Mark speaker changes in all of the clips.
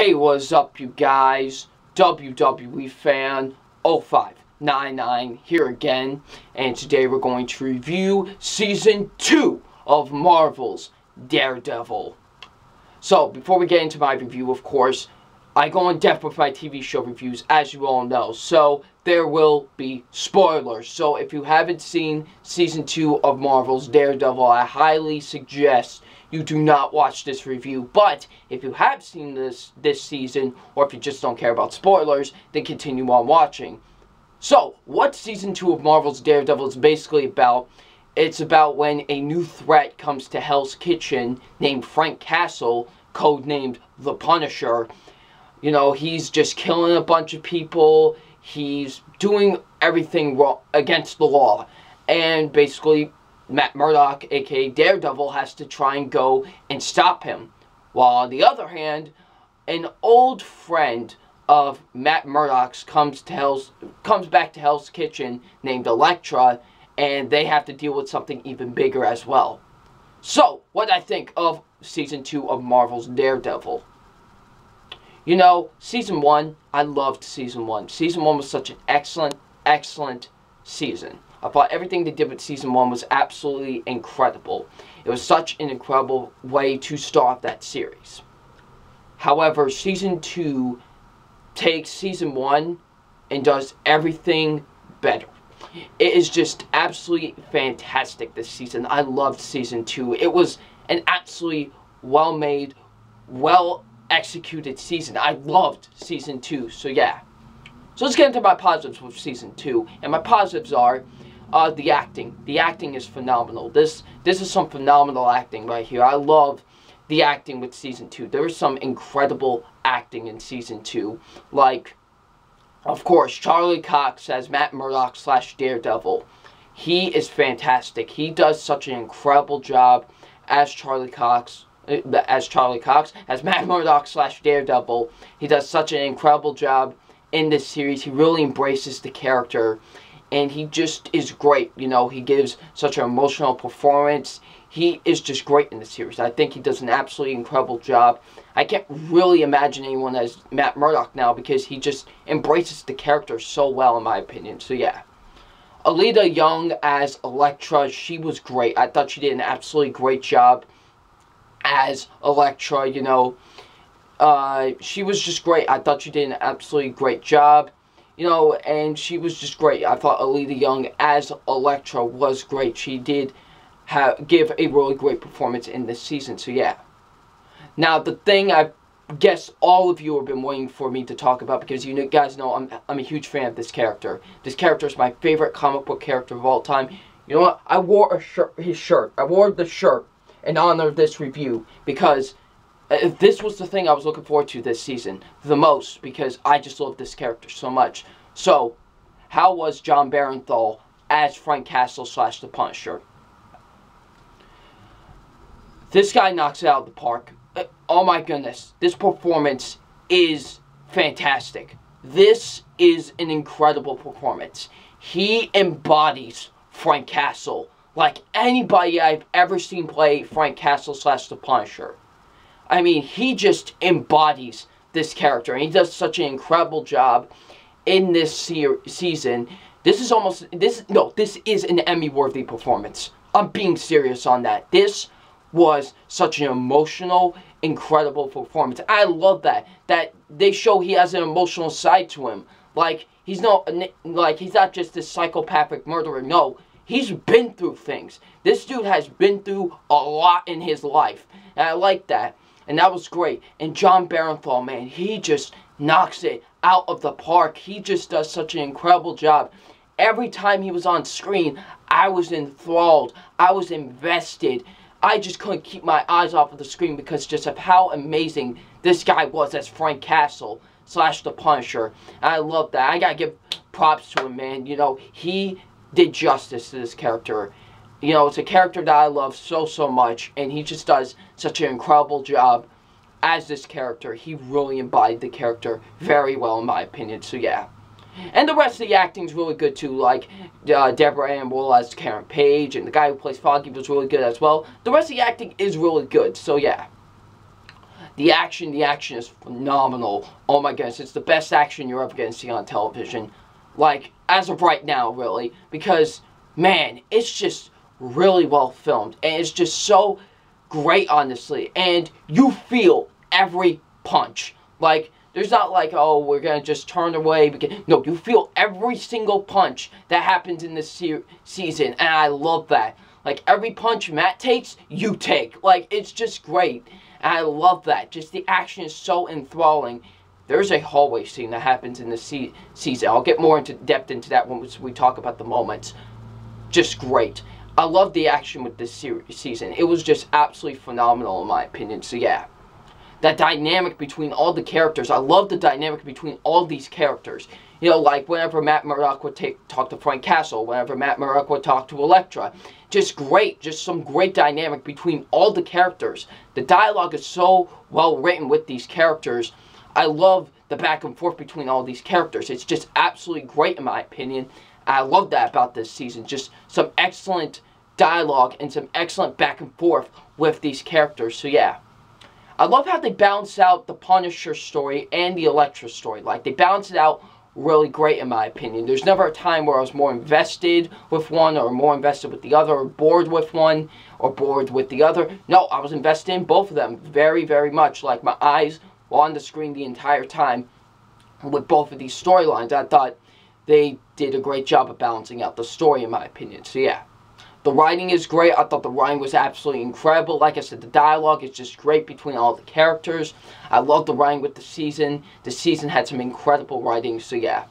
Speaker 1: Hey, what's up, you guys? WWE fan 0599 here again, and today we're going to review Season 2 of Marvel's Daredevil. So, before we get into my review, of course, I go in depth with my TV show reviews, as you all know, so there will be spoilers. So, if you haven't seen Season 2 of Marvel's Daredevil, I highly suggest you do not watch this review. But if you have seen this season, or if you just don't care about spoilers, then continue on watching. So, what Season 2 of Marvel's Daredevil is basically about, it's about when a new threat comes to Hell's Kitchen named Frank Castle, codenamed The Punisher. You know, he's just killing a bunch of people. He's doing everything wrong against the law. And basically, Matt Murdock, aka Daredevil, has to try and go and stop him. While on the other hand, an old friend of Matt Murdock's comes back to Hell's Kitchen named Elektra, and they have to deal with something even bigger as well. So, what I think of Season 2 of Marvel's Daredevil. You know, Season 1, I loved Season 1. Season 1 was such an excellent season. I thought everything they did with Season 1 was absolutely incredible. It was such an incredible way to start that series. However, Season 2 takes Season 1 and does everything better. It is just absolutely fantastic this season. I loved Season 2. It was an absolutely well-made, well-executed season. I loved Season 2, so yeah. So let's get into my positives with Season 2. And my positives are the acting. The acting is phenomenal. This is some phenomenal acting right here. I love the acting with Season 2. There is some incredible acting in Season 2. Like, of course, Charlie Cox as Matt Murdock / Daredevil. He is fantastic. He does such an incredible job as Charlie Cox, as Matt Murdock / Daredevil. He does such an incredible job in this series. He really embraces the character, and he just is great. You know, he gives such an emotional performance. He is just great in the series. I think he does an absolutely incredible job. I can't really imagine anyone as Matt Murdock now, because he just embraces the character so well, in my opinion. So yeah. Alita Young as Elektra, she was great. I thought she did an absolutely great job as Elektra, you know. She was just great. I thought she did an absolutely great job. You know, and she was just great. I thought Alita Young as Elektra was great. She did give a really great performance in this season, so yeah. Now, the thing I guess all of you have been waiting for me to talk about, because you guys know I'm a huge fan of this character. This character is my favorite comic book character of all time. You know what? I wore his shirt. I wore the shirt in honor of this review, because this was the thing I was looking forward to this season the most, because I just love this character so much. So, how was Jon Bernthal as Frank Castle / The Punisher? This guy knocks it out of the park. Oh my goodness, this performance is fantastic. This is an incredible performance. He embodies Frank Castle like anybody I've ever seen play Frank Castle / The Punisher. I mean, he just embodies this character, and he does such an incredible job in this season. This is an Emmy-worthy performance. I'm being serious on that. This was such an emotional, incredible performance. I love that they show he has an emotional side to him. Like, he's not just this psychopathic murderer. No, he's been through things. This dude has been through a lot in his life, and I like that. And that was great. And Jon Bernthal, man, he just knocks it out of the park. He just does such an incredible job. Every time he was on screen, I was enthralled. I was invested. I just couldn't keep my eyes off of the screen because just of how amazing this guy was as Frank Castle / The Punisher. And I love that. I gotta give props to him, man. You know, he did justice to this character. You know, it's a character that I love so much, and he just does such an incredible job as this character. He really embodied the character very well, in my opinion, so yeah. And the rest of the acting's really good too, like Deborah Ann Woll as Karen Page, and the guy who plays Foggy was really good as well. The rest of the acting is really good, so yeah. The action is phenomenal. Oh my goodness, it's the best action you're ever going to see on television. Like, as of right now, really. Because, man, it's just really well filmed. And it's just so great, honestly. And you feel every punch. Like, there's not like, oh, we're going to just turn away. No, you feel every single punch that happens in this season. And I love that. Like, every punch Matt takes, you take. Like, it's just great. And I love that. Just the action is so enthralling. There's a hallway scene that happens in this season. I'll get more into depth into that when we talk about the moments. Just great. I love the action with this season. It was just absolutely phenomenal in my opinion. So yeah. That dynamic between all the characters. I love the dynamic between all these characters. You know, like whenever Matt Murdock would talk to Frank Castle. Whenever Matt Murdock would talk to Elektra. Just great. Just some great dynamic between all the characters. The dialogue is so well written with these characters. I love the back and forth between all these characters. It's just absolutely great in my opinion. I love that about this season. Just some excellent dialogue and some excellent back and forth with these characters. So yeah. I love how they balance out the Punisher story and the Elektra story. Like, they balance it out really great in my opinion. There's never a time where I was more invested with one or more invested with the other, or bored with one or bored with the other. No, I was invested in both of them very, very much. Like, my eyes were on the screen the entire time with both of these storylines. I thought they did a great job of balancing out the story in my opinion. So yeah. The writing is great. I thought the writing was absolutely incredible. Like I said, the dialogue is just great between all the characters. I love the writing with the season. The season had some incredible writing, so yeah.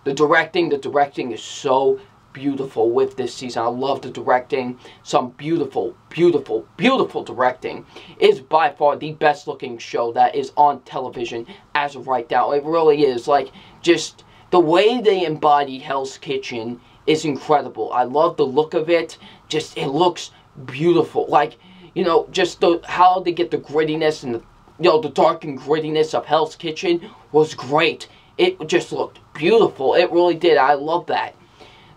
Speaker 1: The directing is so beautiful with this season. I love the directing. Some beautiful, beautiful, beautiful directing. It is by far the best looking show that is on television as of right now. It really is. Like, just the way they embody Hell's Kitchen is incredible. I love the look of it. Just, it looks beautiful. Like, you know, just how they get the grittiness and the dark and grittiness of Hell's Kitchen was great. It just looked beautiful. It really did. I love that.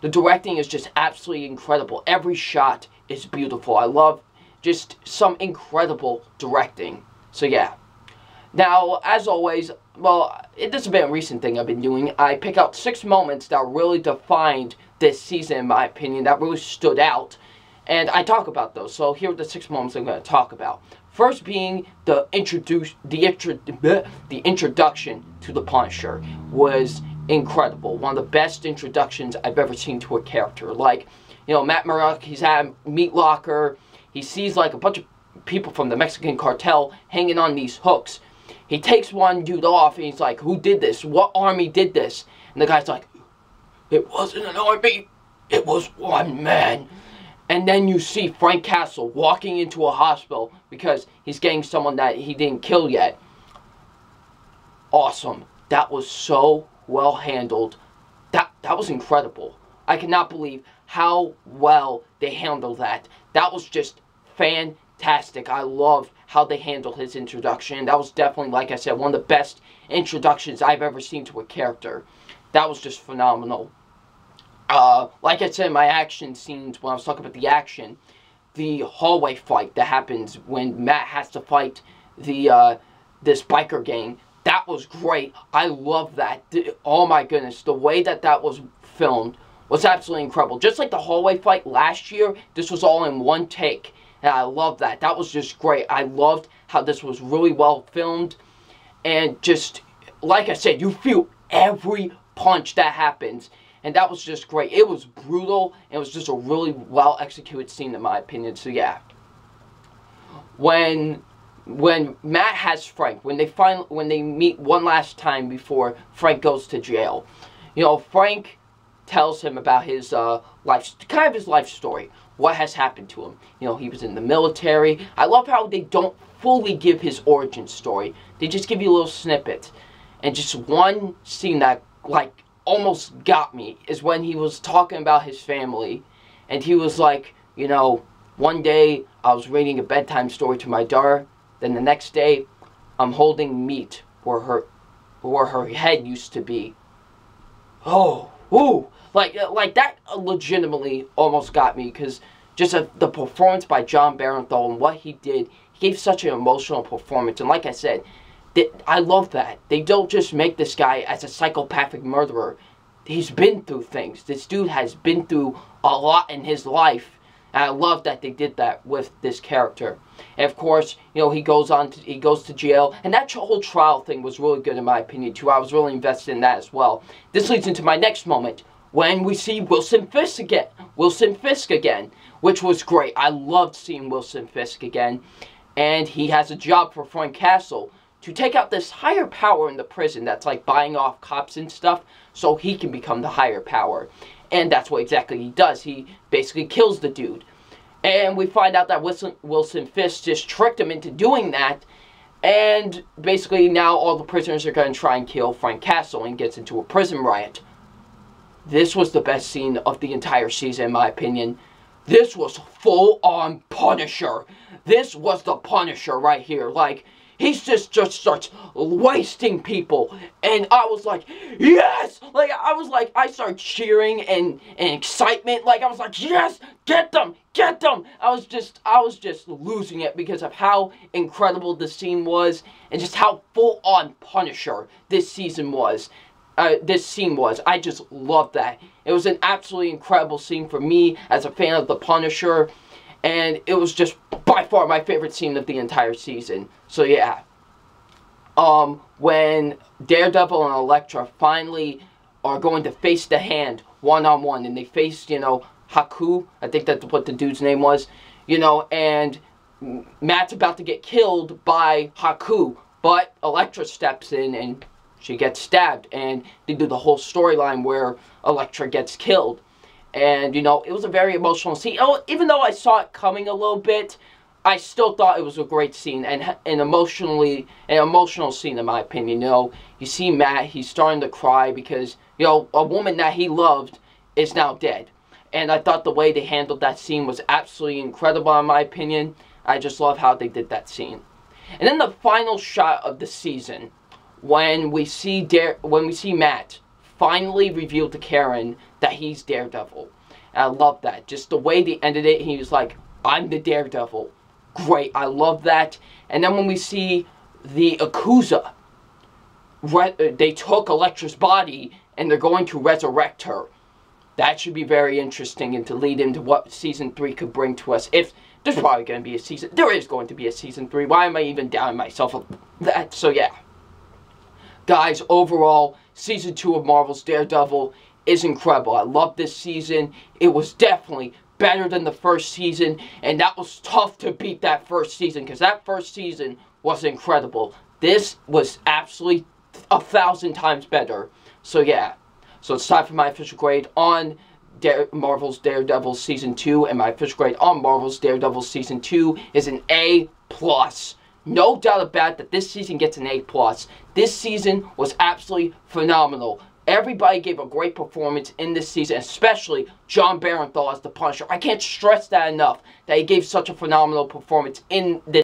Speaker 1: The directing is just absolutely incredible. Every shot is beautiful. I love just some incredible directing. So yeah. Now, as always, well, this has been a recent thing I've been doing. I pick out 6 moments that really defined this season, in my opinion, that really stood out. And I talk about those. So here are the 6 moments I'm going to talk about. First being the introduction to the Punisher was incredible. One of the best introductions I've ever seen to a character. Like, you know, Matt Murdock, he's at a meat locker. He sees like a bunch of people from the Mexican cartel hanging on these hooks. He takes one dude off and he's like, who did this? What army did this? And the guy's like, it wasn't an army, it was one man. And then you see Frank Castle walking into a hospital because he's getting someone that he didn't kill yet. Awesome. That was so well handled. That was incredible. I cannot believe how well they handled that. That was just fantastic. I loved how they handled his introduction. That was definitely, like I said, one of the best introductions I've ever seen to a character. That was just phenomenal. Like I said in my action scenes, when I was talking about the action, the hallway fight that happens when Matt has to fight the this biker gang, that was great. I love that. Oh my goodness, the way that was filmed was absolutely incredible. Just like the hallway fight last year, this was all in one take. And I love that. That was just great. I loved how this was really well filmed. And just, like I said, you feel every punch that happens. And that was just great. It was brutal. It was just a really well executed scene in my opinion. So yeah. When Matt has Frank, when they meet one last time before Frank goes to jail, you know, Frank tells him about his life story. What has happened to him. You know, he was in the military. I love how they don't fully give his origin story. They just give you a little snippet. And just one scene that, like, almost got me is when he was talking about his family. And he was like, you know, one day I was reading a bedtime story to my daughter. Then the next day, I'm holding meat where her head used to be. Oh, ooh. Like that legitimately almost got me, because just the performance by John Barenthal and what he did, he gave such an emotional performance. And like I said, I love that. They don't just make this guy as a psychopathic murderer. He's been through things. This dude has been through a lot in his life. And I love that they did that with this character. And of course, you know, he goes to jail. And that whole trial thing was really good in my opinion too. I was really invested in that as well. This leads into my next moment, when we see Wilson Fisk again, which was great. I loved seeing Wilson Fisk again. And he has a job for Frank Castle to take out this higher power in the prison that's like buying off cops and stuff, so he can become the higher power. And that's what exactly he does. He basically kills the dude. And we find out that Wilson Fisk just tricked him into doing that. And basically now all the prisoners are going to try and kill Frank Castle, and gets into a prison riot. This was the best scene of the entire season in my opinion. This was full-on Punisher. This was the Punisher right here. Like, he just starts wasting people. And I was like, yes! Like, I started cheering and excitement. Like, I was like, yes! Get them! Get them! I was just losing it because of how incredible the scene was. And just how full-on Punisher this season was. This scene was. I just loved that. It was an absolutely incredible scene for me as a fan of the Punisher. And it was just by far my favorite scene of the entire season. So yeah. When Daredevil and Elektra finally are going to face the Hand one-on-one. And they face, you know, Haku. I think that's what the dude's name was. You know, and Matt's about to get killed by Haku. But Elektra steps in and she gets stabbed. And they do the whole storyline where Elektra gets killed. And, you know, it was a very emotional scene. Oh, even though I saw it coming a little bit, I still thought it was a great scene. And an emotional scene, in my opinion. You know, you see Matt, he's starting to cry because, you know, a woman that he loved is now dead. And I thought the way they handled that scene was absolutely incredible, in my opinion. I just love how they did that scene. And then the final shot of the season, when we see Matt finally reveal to Karen that he's Daredevil. And I love that. Just the way they ended it, he was like, I'm the Daredevil. Great, I love that. And then when we see the Yakuza, they took Elektra's body and they're going to resurrect her. That should be very interesting and to lead into what Season 3 could bring to us. If there's probably going to be a season, there is going to be a Season 3. Why am I even doubting myself of that? So yeah. Guys, overall, Season 2 of Marvel's Daredevil is incredible. I love this season. It was definitely better than the first season, and that was tough to beat that first season, because that first season was incredible. This was absolutely 1,000 times better. So yeah. So it's time for my official grade on Marvel's Daredevil Season 2, and my official grade on Marvel's Daredevil Season 2 is an A+. No doubt about that this season gets an A+. This season was absolutely phenomenal. Everybody gave a great performance in this season, especially Jon Bernthal as the Punisher. I can't stress that enough, that he gave such a phenomenal performance in this